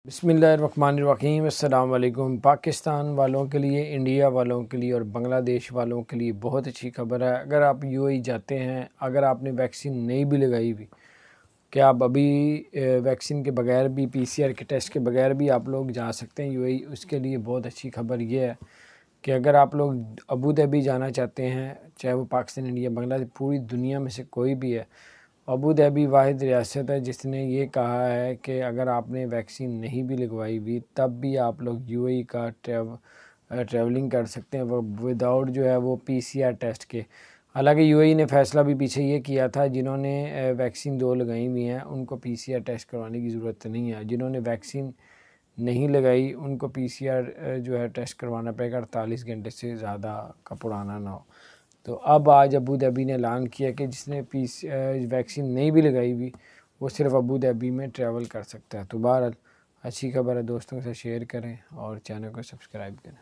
बिस्मिल्लाहिर्रहमानिर्रहीम। अस्सलाम वालेकुम। पाकिस्तान वालों के लिए, इंडिया वालों के लिए और बांग्लादेश वालों के लिए बहुत अच्छी खबर है। अगर आप यूएई जाते हैं, अगर आपने वैक्सीन नहीं भी लगाई हुई, कि आप अभी वैक्सीन के बगैर भी, पीसीआर के टेस्ट के बगैर भी आप लोग जा सकते हैं यूएई। उसके लिए बहुत अच्छी खबर ये है कि अगर आप लोग अबू धाबी जाना चाहते हैं, चाहे वो पाकिस्तान, इंडिया, बांग्लादेश, पूरी दुनिया में से कोई भी है, अबू धाबी वाहिद रियासत है जिसने ये कहा है कि अगर आपने वैक्सीन नहीं भी लगवाई हुई तब भी आप लोग यूएई का ट्रैवलिंग कर सकते हैं, वो विदाउट जो है वो पीसीआर टेस्ट के। हालांकि यूएई ने फ़ैसला भी पीछे ये किया था, जिन्होंने वैक्सीन 2 लगाई हुई हैं उनको पीसीआर टेस्ट करवाने की ज़रूरत नहीं है। जिन्होंने वैक्सीन नहीं लगाई उनको पीसीआर जो है टेस्ट करवाना पड़ेगा, 48 घंटे से ज़्यादा का पुराना ना हो। तो अब आज अबू धाबी ने ऐलान किया कि जिसने वैक्सीन नहीं भी लगाई हुई वो सिर्फ अबू धाबी में ट्रैवल कर सकता है। तो बहरहाल अच्छी खबर है, दोस्तों के साथ शेयर करें और चैनल को सब्सक्राइब करें।